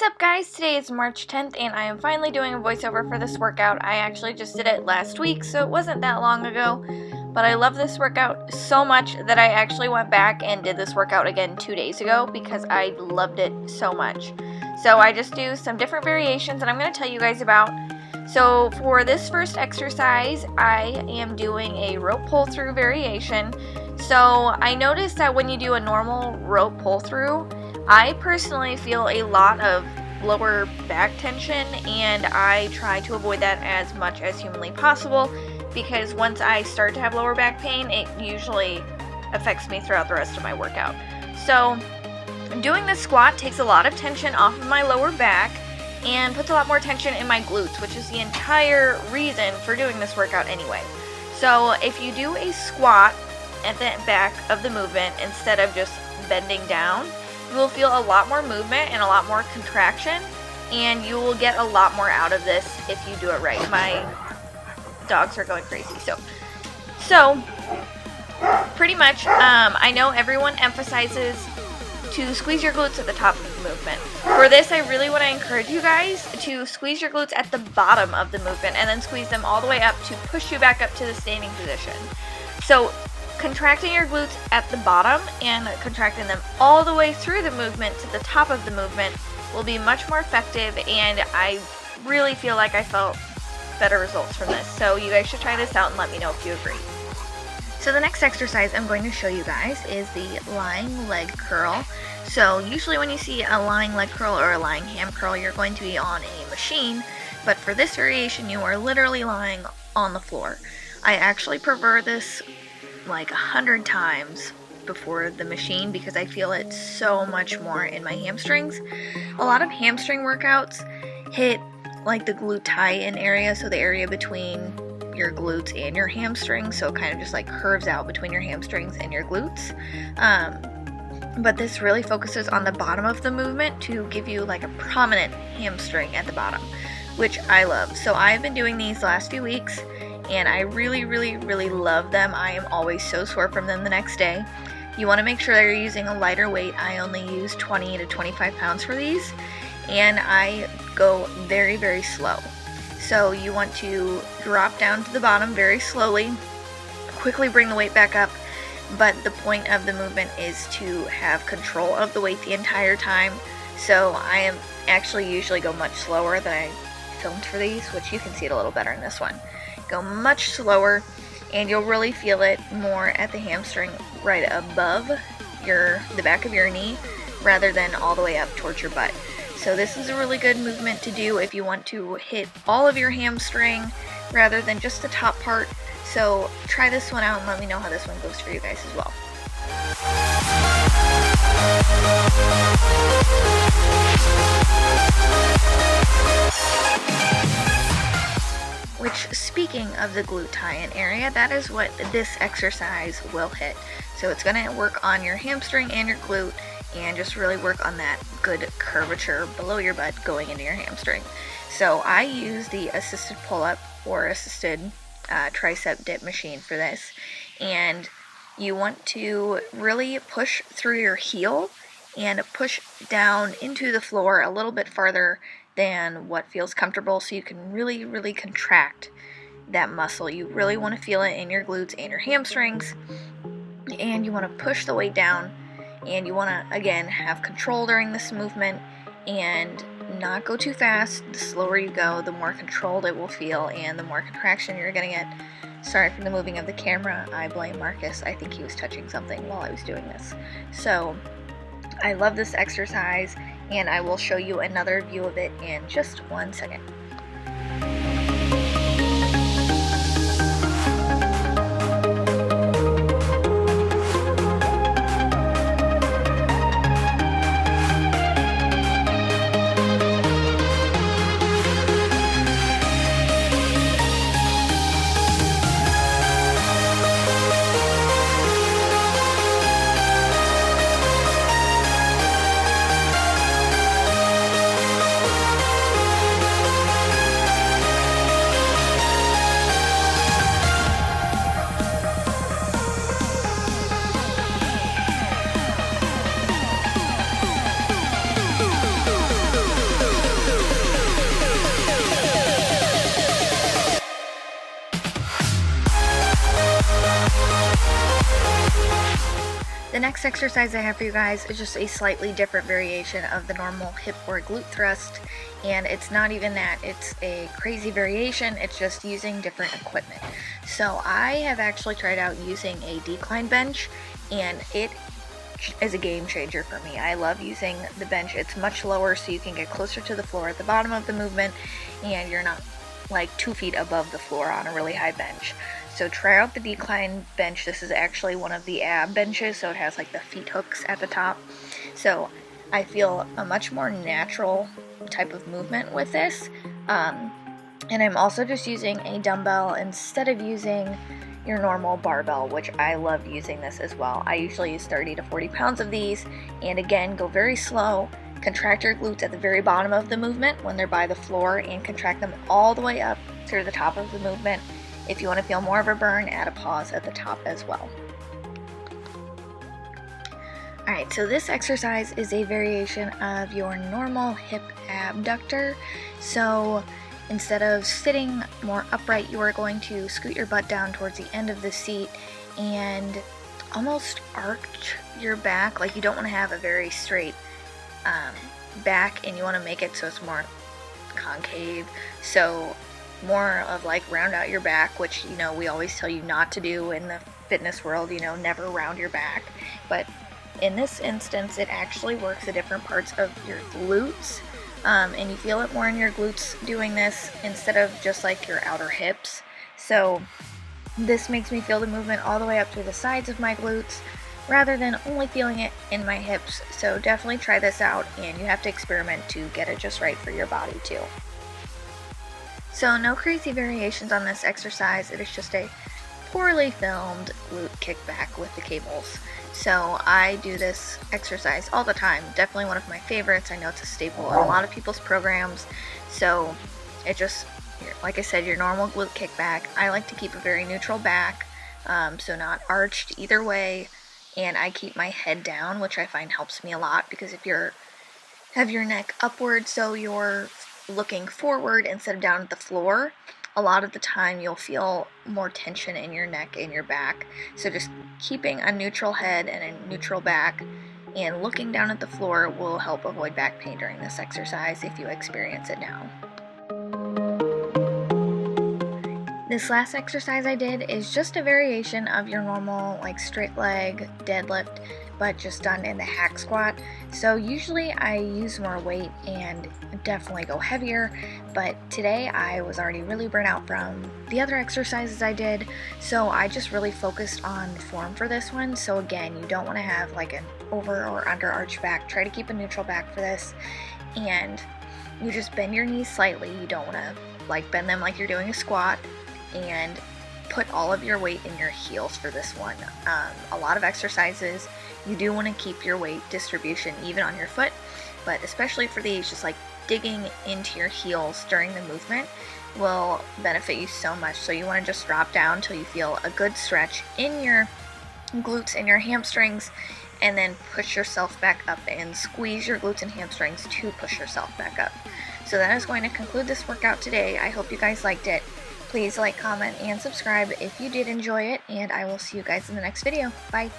What's up, guys? Today is March 10th and I am finally doing a voiceover for this workout. I actually just did it last week, so it wasn't that long ago, but I love this workout so much that I actually went back and did this workout again 2 days ago because I loved it so much. So I just do some different variations that I'm going to tell you guys about. So for this first exercise, I am doing a rope pull through variation. So I noticed that when you do a normal rope pull through, I personally feel a lot of lower back tension, and I try to avoid that as much as humanly possible because once I start to have lower back pain, it usually affects me throughout the rest of my workout. So doing this squat takes a lot of tension off of my lower back and puts a lot more tension in my glutes, which is the entire reason for doing this workout anyway. So if you do a squat at the back of the movement instead of just bending down, you will feel a lot more movement and a lot more contraction, and you will get a lot more out of this if you do it right. My dogs are going crazy. So pretty much, I know everyone emphasizes to squeeze your glutes at the top of the movement. For this, I really want to encourage you guys to squeeze your glutes at the bottom of the movement and then squeeze them all the way up to push you back up to the standing position. So contracting your glutes at the bottom and contracting them all the way through the movement to the top of the movement will be much more effective, and I really feel like I felt better results from this. So you guys should try this out and let me know if you agree. So the next exercise I'm going to show you guys is the lying leg curl. So usually when you see a lying leg curl or a lying ham curl, you're going to be on a machine, but for this variation you are literally lying on the floor. I actually prefer this like 100 times before the machine because I feel it so much more in my hamstrings. A lot of hamstring workouts hit like the glute tie-in area, so the area between your glutes and your hamstrings, so it kind of just like curves out between your hamstrings and your glutes. But this really focuses on the bottom of the movement to give you like a prominent hamstring at the bottom, which I love. So I've been doing these last few weeks and I really love them. I am always so sore from them the next day. You want to make sure that you're using a lighter weight. I only use 20 to 25 pounds for these, and I go very slow. So you want to drop down to the bottom very slowly, quickly bring the weight back up, but the point of the movement is to have control of the weight the entire time. So I am actually usually go much slower than I filmed for these, which you can see it a little better in this one. Go much slower, and you'll really feel it more at the hamstring right above the back of your knee rather than all the way up towards your butt. So this is a really good movement to do if you want to hit all of your hamstring rather than just the top part. So try this one out and let me know how this one goes for you guys as well. Which, speaking of the glute tie-in area, that is what this exercise will hit. So it's going to work on your hamstring and your glute and just really work on that good curvature below your butt going into your hamstring. So I use the assisted pull-up or assisted tricep dip machine for this, and you want to really push through your heel and push down into the floor a little bit farther than what feels comfortable, so you can really contract that muscle. You really want to feel it in your glutes and your hamstrings, and you want to push the weight down, and you want to again have control during this movement and not go too fast. The slower you go, the more controlled it will feel and the more contraction you're going to get. Sorry for the moving of the camera. I blame Marcus. I think he was touching something while I was doing this. So I love this exercise, and I will show you another view of it in just 1 second. next exercise I have for you guys is just a slightly different variation of the normal hip or glute thrust, and it's not even that, it's a crazy variation, it's just using different equipment. So I have actually tried out using a decline bench, and it is a game changer for me. I love using the bench. It's much lower so you can get closer to the floor at the bottom of the movement, and you're not like 2 feet above the floor on a really high bench. So try out the decline bench. This is actually one of the ab benches, so it has like the feet hooks at the top. So I feel a much more natural type of movement with this. And I'm also just using a dumbbell instead of using your normal barbell, which I love using this as well. I usually use 30 to 40 pounds of these, and again, go very slow. Contract your glutes at the very bottom of the movement when they're by the floor, and contract them all the way up to the top of the movement. If you want to feel more of a burn, add a pause at the top as well. Alright, so this exercise is a variation of your normal hip abductor. So instead of sitting more upright, you are going to scoot your butt down towards the end of the seat and almost arch your back. Like, you don't want to have a very straight back, and you want to make it so it's more concave. So more of like round out your back, which, you know, we always tell you not to do in the fitness world, you know, never round your back. But in this instance, it actually works the different parts of your glutes, and you feel it more in your glutes doing this instead of just like your outer hips. So this makes me feel the movement all the way up through the sides of my glutes rather than only feeling it in my hips. So definitely try this out, and you have to experiment to get it just right for your body too. So no crazy variations on this exercise. It is just a poorly filmed glute kickback with the cables. So I do this exercise all the time. Definitely one of my favorites. I know it's a staple in a lot of people's programs. So it just, like I said, your normal glute kickback. I like to keep a very neutral back, so not arched either way. And I keep my head down, which I find helps me a lot, because if you have your neck upward, so you're looking forward instead of down at the floor, a lot of the time you'll feel more tension in your neck and your back. So just keeping a neutral head and a neutral back and looking down at the floor will help avoid back pain during this exercise if you experience it now. This last exercise I did is just a variation of your normal like straight leg deadlift, but just done in the hack squat. So usually I use more weight and definitely go heavier, but today I was already really burnt out from the other exercises I did, so I just really focused on form for this one. So again, you don't want to have like an over or under arch back. Try to keep a neutral back for this, and you just bend your knees slightly. You don't want to like bend them like you're doing a squat, and put all of your weight in your heels for this one. A lot of exercises, you do want to keep your weight distribution even on your foot, but especially for these, just like digging into your heels during the movement will benefit you so much. So you want to just drop down till you feel a good stretch in your glutes and your hamstrings, and then push yourself back up and squeeze your glutes and hamstrings to push yourself back up. So that is going to conclude this workout today. I hope you guys liked it. Please like, comment, and subscribe if you did enjoy it, and I will see you guys in the next video. Bye!